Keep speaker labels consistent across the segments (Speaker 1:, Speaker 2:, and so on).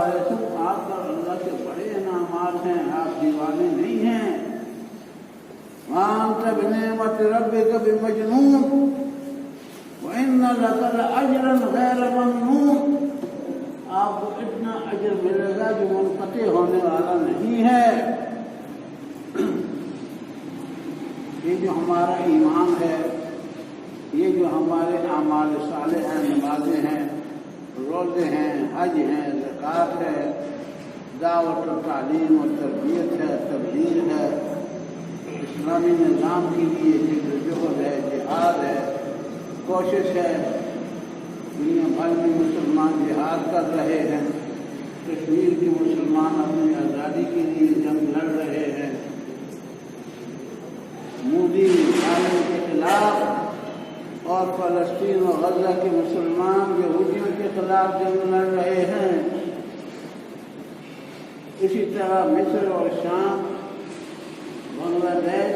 Speaker 1: علیہ وسلم آپ پر اللہ کے بڑے انعامات ہیں، آپ دیوانے نہیں ہیں۔ وَأَنْتَ بِنِعْمَةِ رَبِّكَ بِمَجْنُونٍ وَإِنَّ لَكَ لَأَجْرًا غَيْرَ مَمْنُونٍ، آپ کو اتنا اجر ملے گا جو منقطع ہونے والا نہیں ہے۔ یہ جو ہمارا ایمان ہے، یہ جو ہمارے اعمال صالح ہیں، نمازیں ہیں، روزے ہیں، حج ہیں، زکوٰۃ ہے، دعوت و تعلیم و تربیت ہے، تبلیغ ہے، اسلامی نظام کے لیے جدوجہد ہے، جہاد ہے، کوشش ہے۔ دنیا بھر میں مسلمان جہاد کر رہے ہیں، کشمیر کے مسلمان اپنی آزادی کے لیے جنگ لڑ رہے ہیں، مودی ظالم کے خلاف، اور فلسطین و غزہ کے مسلمان یہودیوں کے خلاف جنگ لڑ رہے ہیں۔ اسی طرح مصر اور شام، بنگلہ دیش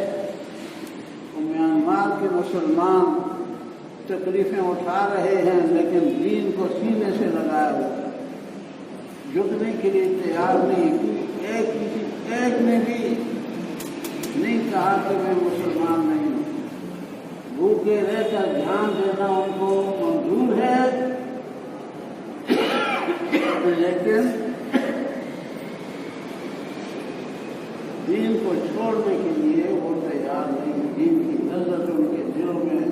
Speaker 1: اور میانمار کے مسلمان تکلیفیں اٹھا رہے ہیں، لیکن دین کو سینے سے لگایا ہوا، جھکنے کے لیے تیار نہیں۔ ایک نے بھی نہیں کہا کہ میں مسلمان نہیں ہوں۔ بھوکے رہ کر دھیان دینا ان کو منظور ہے، لیکن دین کو چھوڑنے کے لیے وہ تیار نہیں۔ دین کی لذت ان کے دلوں میں،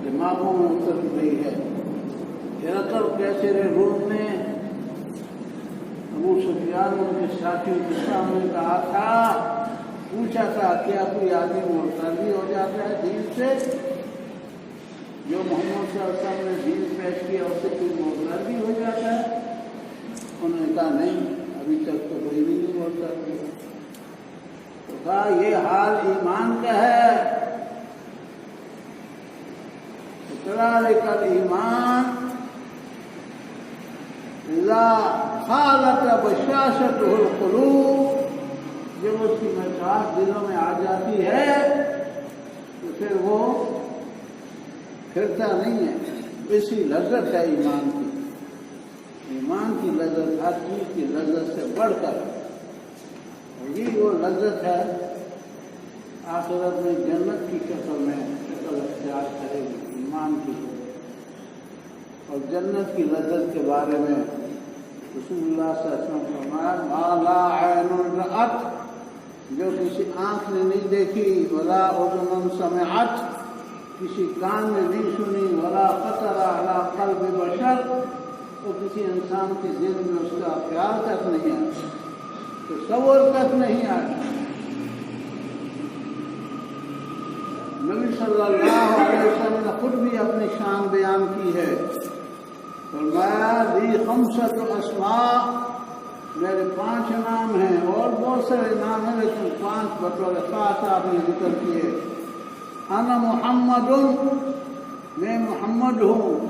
Speaker 1: دماغوں میں اتر گئی ہے۔ ہرقل قیصر روم نے ابو سفیان ان کے ساتھیوں کے سامنے کہا تھا، پوچھا تھا کیا کوئی آدمی مرتد ہو جاتا ہے دین سے؟ جو محمد صلی اللہ علیہ وسلم نے دین پیش کیا اس سے کوئی مرتد ہو جاتا ہے؟ انہوں نے کہا نہیں، ابھی تک تو کوئی بھی نہیں مرتد ہوا۔ تو کہا یہ حال ایمان کا ہے۔ ذَلِكَ الْإِيمَانُ إِذَا خَالَطَ بَشَاشَتُهُ الْقُلُوبُ، جب اس کی مٹھاس دلوں میں آ جاتی ہے تو پھر وہ پھرتا نہیں ہے۔ اسی لذت ہے ایمان کی۔ ایمان کی لذت ہر چیز کی لذت سے بڑھ کر، اور یہ وہ لذت ہے آخرت میں جنت کی شکل اختیار کرے گی ایمان کی۔ اور جنت کی لذت کے بارے میں رسول اللہ صلی اللہ علیہ وسلم فرمایا، مَا لَا عَيْنٌ رَأَتْ، جو کسی آنکھ نے نہیں دیکھی، وَلَا أُذُنٌ سَمِعَتْ، کسی کان نے نہیں سنی، وَلَا خَطَرَ عَلَىٰ قَلْبِ بَشَرٍ، اور کسی انسان کے دل میں اس کا خیال تک نہیں آیا، تصور تک نہیں آیا۔ نبی صلی اللہ علیہ وسلم نے خود بھی اپنی شان بیان کی ہے، فرمایا ذی خمسۃ اسماء، میرے 5 نام ہیں، اور بہت سارے نام ہیں لیکن 5 بطور خاص آپ نے ذکر کیے۔ انا محمد، میں محمد ہوں۔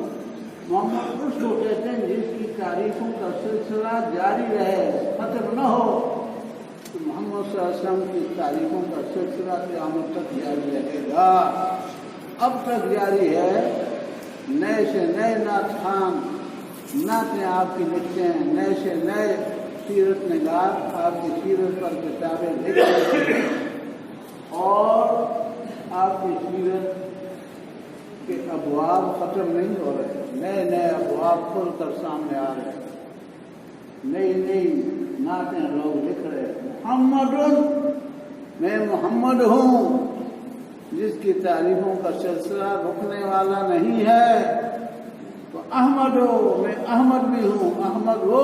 Speaker 1: محمد اس کو کہتے ہیں جس کی تعریفوں کا سلسلہ جاری رہے، ختم نہ ہو۔ تو محمد صلی اللہ علیہ وسلم کی تعریفوں کا سلسلہ قیامت تک جاری رہے گا۔ اب تک جاری ہے، نئے سے نئے نعت خوان نعتیں آپ کی لکھتے ہیں، نئے سے نئے سیرت نگار آپ کی سیرت پر کتابیں لکھ رہے ہیں، اور آپ کی سیرت کے ابواب ختم نہیں ہو رہے، نئے نئے ابواب کھل کر سامنے آ رہے ہیں، نئی نئی نعتیں لوگ لکھ رہے ہیں۔ محمد، میں محمد ہوں جس کی تعریفوں کا سلسلہ رکنے والا نہیں ہے۔ تو احمد ہو، میں احمد بھی ہوں۔ احمد ہو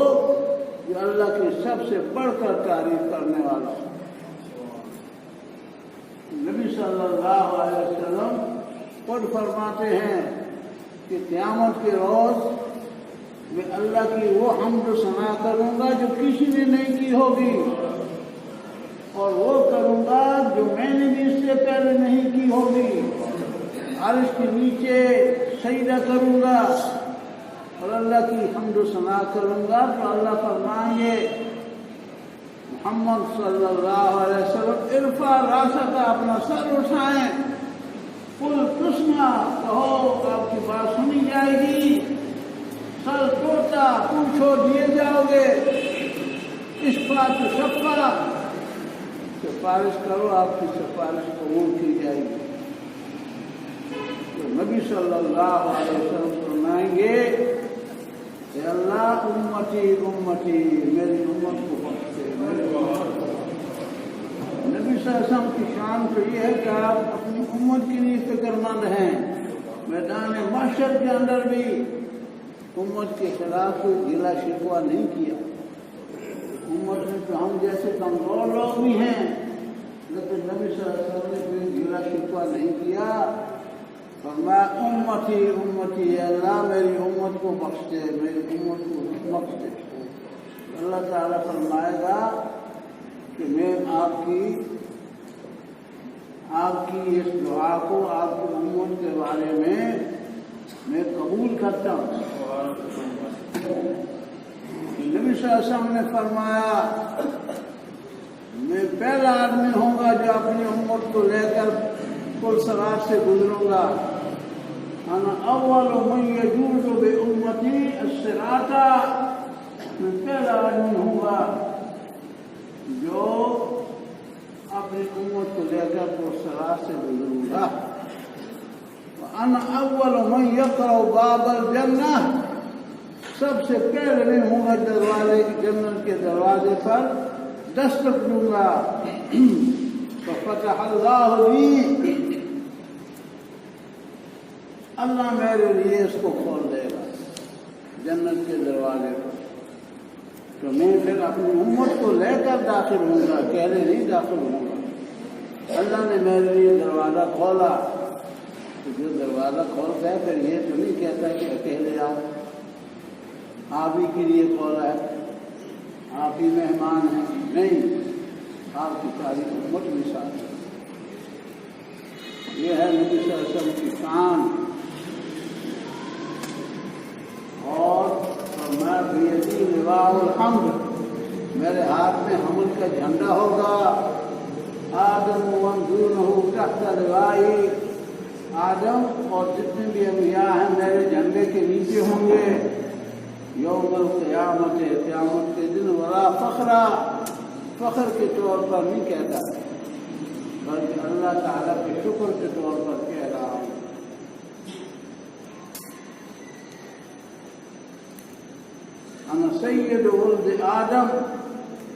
Speaker 1: جو اللہ کی سب سے بڑھ کر تعریف کرنے والا ہوں۔ نبی صلی اللہ علیہ وسلم خود فرماتے ہیں کہ قیامت کے روز میں اللہ کی وہ حمد و ثنا کروں گا جو کسی نے نہیں کی ہوگی، اور وہ کروں گا جو میں نے بھی اس سے پہلے نہیں کی ہوگی۔ عرش کے نیچے سجدہ کروں گا اور اللہ کی حمد و ثنا کروں گا، تو اللہ فرمائیں گے محمد صلی اللہ علیہ وسلم ارفع راسک، اپنا سر اٹھائیں، قل تسمع، کہو آپ کی بات سنی جائے گی، سر توڑتا، پوچھو دیے جاؤ گے۔ شفا تو شفا، سفارش کرو آپ کی سفارش قبول کی جائے گی۔ تو نبی صلی اللہ علیہ وسلم فرمائیں گے کہ اللہ امتی امتی، میری امت کو بخش دے، میری امت کو بخش دے۔ نبی صلی اللہ علیہ وسلم کی شان تو یہ ہے کہ آپ اپنی امت کے لیے فکر مند ہیں۔ میدان محشر کے اندر بھی امت کے خلاف کوئی گلا شکوہ نہیں کیا۔ امت میں تو ہم جیسے کمزور لوگ بھی ہیں، لیکن نبی صلی اللہ علیہ وسلم نے کوئی گلا شکوہ نہیں کیا۔ فرمایا امتی امتی، اللہ میری امت کو بخش دے، میری امت کو بخش دے۔ اللہ تعالیٰ فرمائے گا کہ میں آپ کی اس دعا کو آپ کی امت کے بارے میں قبول کرتا ہوں۔ نبی صلی اللہ علیہ وسلم نے فرمایا میں پہلا آدمی ہوں گا جو اپنی امت کو لے کر پل صراط سے گزروں گا۔ انا اول من یجوز بامتی الصراط، میں پہلا آدمی ہوں گا جو اپنی امت کو لے کر پل صراط سے گزروں گا۔ انا اول من یقرع باب الجنہ، سب سے پہلے میں ہوں گا دروازے جنت کے دروازے پر دستک دوں گا۔ ففتح اللہ لی، اللہ میرے لیے اس کو کھول دے گا جنت کے دروازے پر، تو میں پھر اپنی امت کو لے کر داخل ہوں گا، اکیلے نہیں داخل ہوں گا۔ اللہ نے میرے لیے دروازہ کھولا، تو جو دروازہ کھولتا ہے پھر یہ تو نہیں کہتا کہ اکیلے آؤ، آپ ہی کے لیے کھولا ہے، آپ ہی مہمان ہیں، نہیں، آپ کی ساری امت بھی ساتھ ہے۔ یہ ہے نبی صلی اللہ علیہ وسلم کی شان۔ اور میں بیدی لواء الحمد، میرے ہاتھ میں حمد کا جھنڈا ہوگا۔ آدم ومن دونہ تحت لوائی، آدم اور جتنے بھی انبیاء ہیں میرے جھنڈے کے نیچے ہوں گے۔ یوم القیامت، قیامت کے دن، ولا فخرا، فخر کے طور پر نہیں کہتا بلکہ اللہ تعالیٰ کے شکر کے طور پر کہہ رہا ہوں۔ انا سید ولد آدم،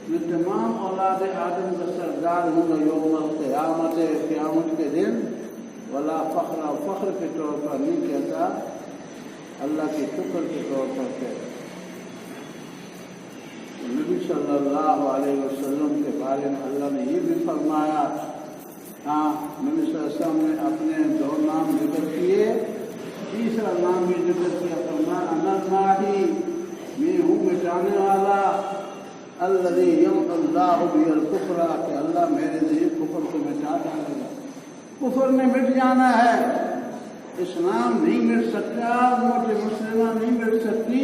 Speaker 1: میں تمام اولاد آدم کا سردار ہوں گا یوم القیامت، قیامت کے دن۔ ولا فخر، فخر کے طور پر نہیں کہتا، اللہ کے شکر کے طور پر کہتا۔ نبی صلی اللہ علیہ وسلم کے بارے میں اللہ نے یہ بھی فرمایا، ہاں نبی صلی اللہ علیہ وسلم نے اپنے دو نام ذکر کیے، تیسرا نام بھی ذکر کیا، فرمایا انا الماحی، میں ہوں مٹانے والا، الذی یمحو اللہ بی الکفر، کہ اللہ میرے ذریعے کفر کو مٹا ڈالے گا۔ کفر نے مٹ جانا ہے، اسلام نہیں مٹ سکتا، امت مسلمہ نہیں مٹ سکتی،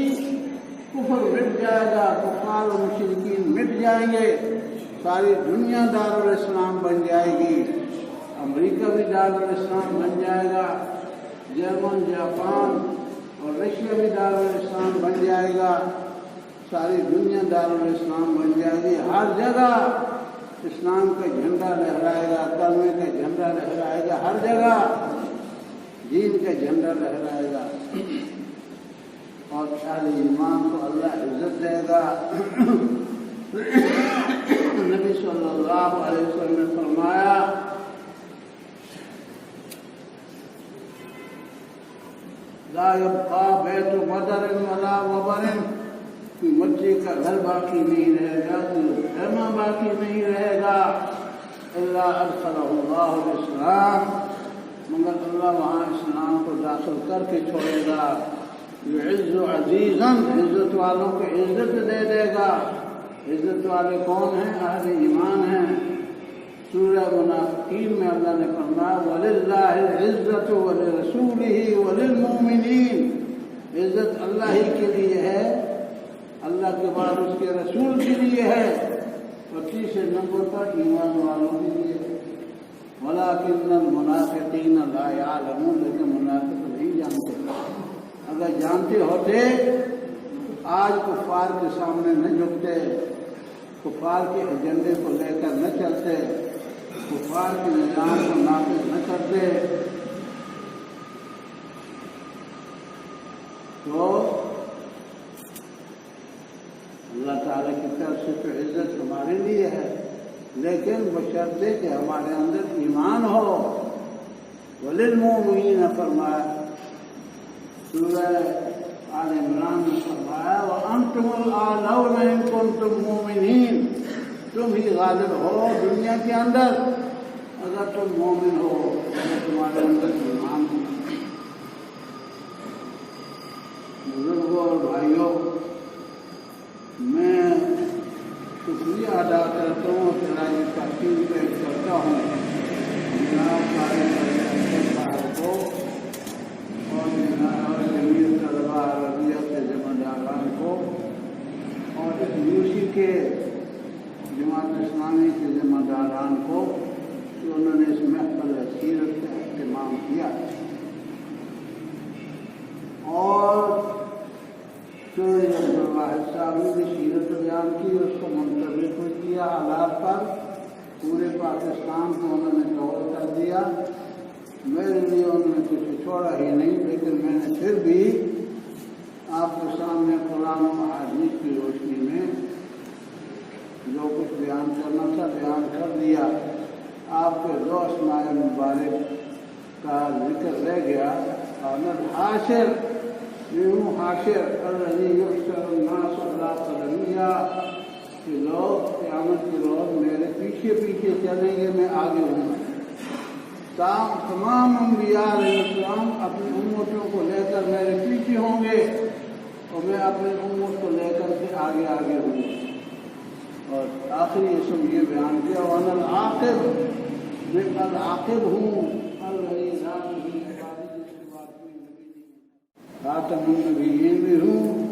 Speaker 1: کفر مٹ جائے گا، کفار و مشرکین مٹ جائیں گے، ساری دنیا دارالاسلام بن جائے گی، امریکہ بھی دارالاسلام بن جائے گا، جرمن، جاپان اور رشیا بھی دارالاسلام بن جائے گا، ساری دنیا دارالاسلام بن جائے گی، ہر جگہ اسلام کا جھنڈا لہرائے گا، کلمے کا جھنڈا لہرائے گا، ہر جگہ دین کا جھنڈا لہرائے گا، اور اہل ایمان کو اللہ عزت دے گا۔ نبی صلی اللہ علیہ وسلم نے فرمایا لا یبقى بیت مدر ولا وبر، کوئی مٹی کا گھر باقی نہیں رہے گا، کوئی خیمہ باقی نہیں رہے گا، الا ادخلہ اللہ الاسلام، مگر اللہ وہاں اسلام کو داخل کر کے چھوڑے گا۔ یعز عزیزاً، عزت والوں کو عزت دے دے گا۔ عزت والے کون ہیں؟ اہل ایمان ہیں۔ سورہ منافقین میں اللہ نے فرمایا وَلِلَّهِ الْعِزَّةُ وَلِرَسُولِهِ وَلِلْمُؤْمِنِينَ، عزت اللہ ہی کے لیے ہے، اللہ کے بعد اس کے رسول کے لیے ہے، اور تیسرے نمبر پر ایمان والوں کے لیے ہے۔ وَلَكِنَّ الْمُنَافِقِينَ لَا يَعْلَمُونَ، لیکن منافق نہیں جانتے، اگر جانتے ہوتے آج کفار کے سامنے نہ جھکتے، کفار کے ایجنڈے کو لے کر نہ چلتے، کفار کے نظام کو نافذ نہ کرتے، تو اللہ تعالیٰ کی طرف سے تو عزت ہمارے لیے ہے، لیکن بشرطے کہ ہمارے اندر ایمان ہو۔ وَلِلْمُؤْمِنِينَ فرمایا، سورہ آل عمران میں فرمایا وَأَنْتُمُ الْأَعْلَوْنَ إِن كُنتُم مُؤْمِنِينَ، تم ہی غالب ہو دنیا کے اندر اگر تم مومن ہو، اگر تمہارے اندر ایمان ہو۔ بزرگوں اور بھائیوں، میں شکریہ ادا کرتا ہوں کہ یہ تحقیق پیش کرتا ہوں جناب سارے صاحب کو اور جمیع طلباء عربیہ کے ذمہ داران کو اور اس یوسی کے جماعت اسلامی کے ذمہ داران کو کہ انہوں نے اس محفل سیرت کا اہتمام کیا اور عبدالواحد صاحب نے بھی سیرت بیان کی، اس کو منتبہ کیا حالات پر، پورے پاکستان کو انہوں نے کور کر دیا۔ میرے لیے انہوں نے کچھ چھوڑا ہی نہیں، لیکن میں نے پھر بھی آپ کے سامنے قرآن و احادیث کی روشنی میں جو کچھ بیان کرنا تھا بیان کر دیا۔ آپ کے دو اسماء مبارک کا ذکر رہ گیا، اور حاشر یوں حاشر الذی یحشر الناس علی قدمیہ، کہ لوگ قیامت کے روز میرے پیچھے پیچھے چلیں گے، میں آگے ہوں۔ تمام انبیاء علیہ السلام اپنی امتوں کو لے کر میرے پیچھے ہوں گے اور میں اپنی امت کو لے کر کے آگے آگے ہوں۔ اور آخری اسم یہ بیان کیا وَأَنَا الْعَاقِبُ، میں العاقب ہوں، الذی لا نبی بعدی، جس کے بعد کوئی نبی نہیں، خاتم النبیین بھی ہوں۔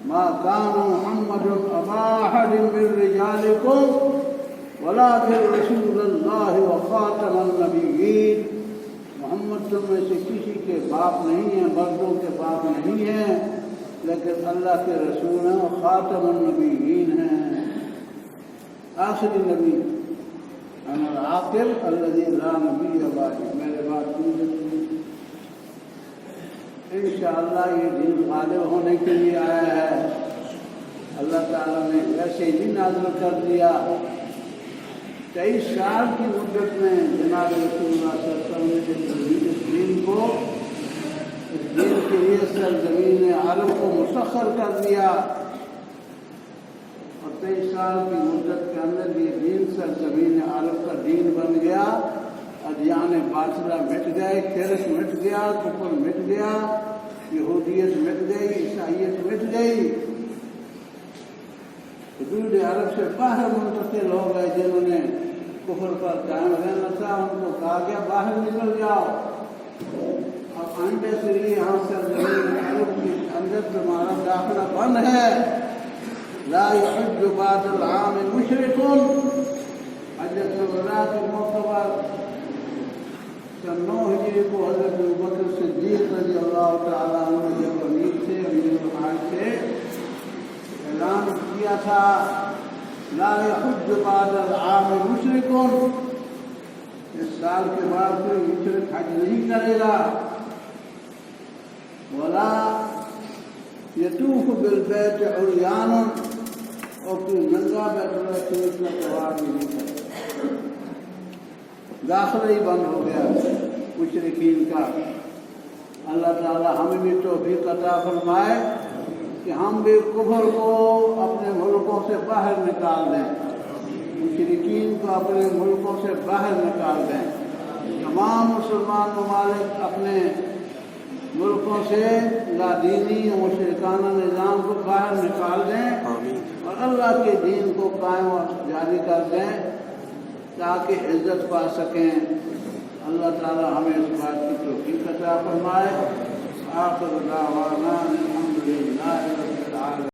Speaker 1: ما كان محمد أبا أحد من رجالكم ولكن رسول الله وخاتم النبيين، محمد تم میں سے کسی کے باپ نہیں ہیں، مردوں کے باپ نہیں ہیں، لیکن اللہ کے رسول ہیں اور خاتم النبیین ہیں، آخری نبی۔ انا العاقب الذی لا نبی بعدی، میرے بعد کوئی نبی نہیں۔ انشاءاللہ یہ دین غالب ہونے کے لیے آیا ہے، اللہ تعالیٰ نے ایسے ہی نازل کر دیا۔ 23 سال کی مدت میں جناب رسول اللہ صلی اللہ علیہ وسلم نے اس دین کو، اس دین کے لیے سرزمین عرب کو مسخر کر دیا، اور 23 سال کی مدت کے اندر یہ دین سرزمین عرب کا دین بن گیا۔ ادیان باطلہ مٹ گئے، شرک مٹ گیا، کفر مٹ گیا، یہودیت مٹ گئی، عیسائیت مٹ گئی۔ حدود عرب سے باہر منتقل ہو گئے، جنہوں نے کفر پر قائم رہنا تھا ان کو کہا گیا باہر نکل جاؤ، اب آئندہ سے یہاں سرزمین عرب کے اندر تمہارا داخلہ بند ہے۔ لا يحج بعد العام مشرک، حجۃ الوداع کے موقع پر سن 9 ہجری کو حضرت ابوبکر صدیق رضی اللہ تعالیٰ عنہ جب امیر سے، امیر الحاج سے اعلان کیا تھا لا يحج بعد العام مشرک، اس سال کے بعد کوئی مشرک حج نہیں کرے گا، ولا یطوف بالبیت عریان، اور کوئی ننگا بیت اللہ شریف کا طواف نہیں کرے گا۔ داخلہ ہی بند ہو گیا مشرکین کا۔ اللہ تعالیٰ ہمیں بھی توفیق عطا فرمائے کہ ہم بھی کفر کو اپنے ملکوں سے باہر نکال دیں، مشرکین کو اپنے ملکوں سے باہر نکال دیں، تمام مسلمان ممالک اپنے ملکوں سے لادینی اور مشرکانہ نظام کو باہر نکال دیں اور اللہ کے دین کو قائم اور جاری کر دیں تاکہ عزت پا سکیں۔ اللہ تعالیٰ ہمیں اس بات کی توفیق عطا فرمائے۔ آخر دعوانا الحمدللہ رب العالمین۔